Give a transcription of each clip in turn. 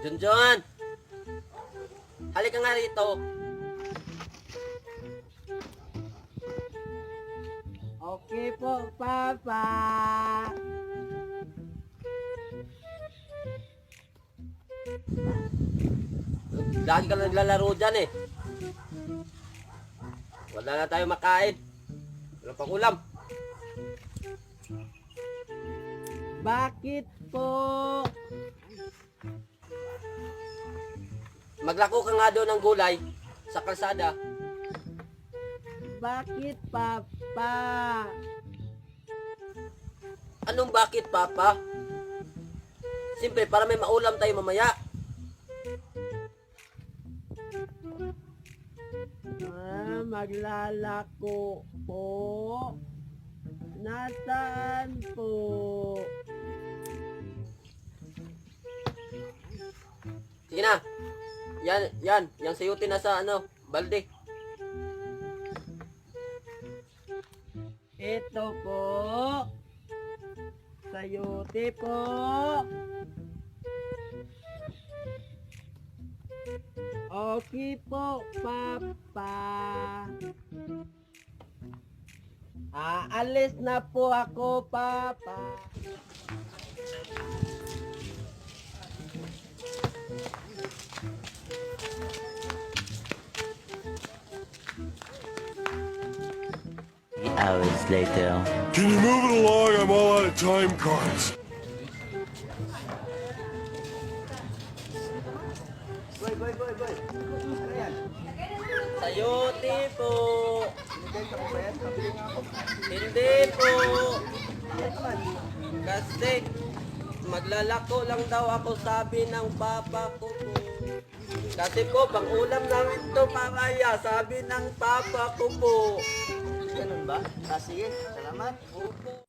Junjun! Halika nga rito. Okay po, Papa. Lagi ka naglalaro dyan eh. Wala na tayo makain. Wala pang ulam. Bakit po? Maglako ka nga doon ng gulay sa kalsada. Bakit, Papa? Anong bakit, Papa? Siyempre, para may maulam tayo mamaya. Maglalako po. Nasaan po? Sige na. Yang sayutin na sa balde. Ito po. Sayote po. Okay po, Papa. Aalis na po ako, Papa. Hours later. Can you move it along? I'm all out of time cards. Sayote po. Hindi po. Kasi maglalako lang daw ako, sabi ng papa ko po. Kasi po, pang ulam namin to mamaya, sabi ng papa ko po. Ganun ba? Sige, salamat. Opo.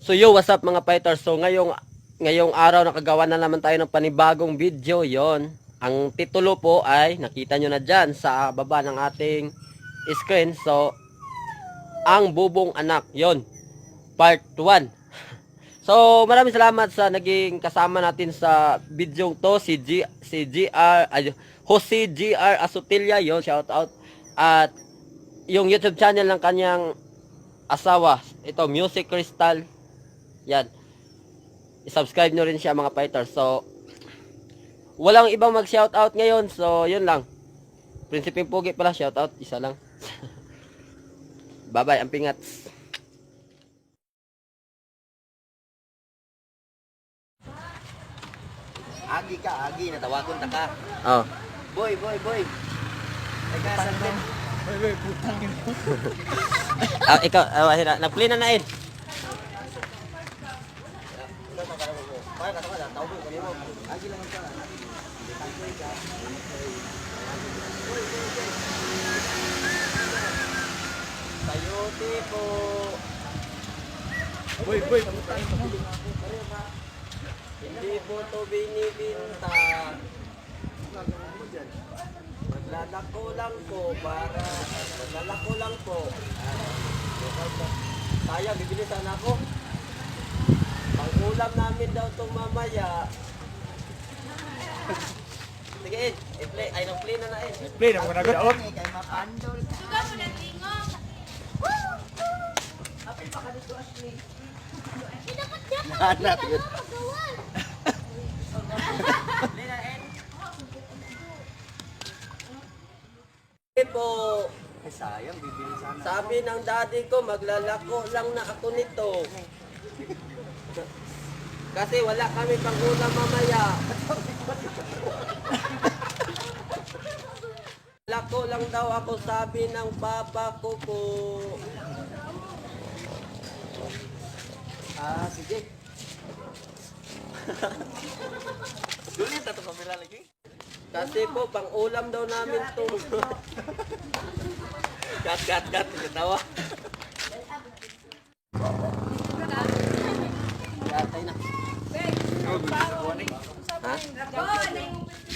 So yo, what's up mga fighters? So ngayong araw nakagawa na naman tayo ng panibagong video. Yon. Ang titulo po ay nakita nyo na dyan sa baba ng ating screen. So ang bubong anak. Yon. Part 1. So maraming salamat sa naging kasama natin sa video to, si Jose GR Asutilya. Yon, shout out. At yung YouTube channel ng kanyang asawa, ito Music Crystal. Yan. I-subscribe nyo rin siya mga fighters. So, walang ibang mag-shoutout ngayon. So, yun lang. Prinsipeng Pugi pala, shoutout. Isa lang. Bye-bye, ang pingat. Agi ka, Agi. Natawagon ta ka. Oh. Boy. Nagkasan din. Ikaw, nag-play na nain. Agi lang ka. Sayote po. Boy. Hindi po to binibinta. Maglalako lang po para maglalako lang po. Sayang, bibili sana ako. Pang-ulam namin daw itong mamaya. Sige, i-play. Ay, nang-play na na eh. Play na mo nagot. Kay mapandol. Suga mo ng lingong. Apil pa ka dito, Ashley. Dapat yun. Magawal. Po, Ay, sayang, bibili sana. sabi ng daddy ko, maglalako lang na ako nito. Kasi wala kami pang-ulam mamaya. Lako lang daw ako, sabi ng papa ko po. Sige. Dulit na ito kamera lagi. Kasi po, pang-ulam daw namin to. Kat, katawa. Gatay na. Ha? Dragon!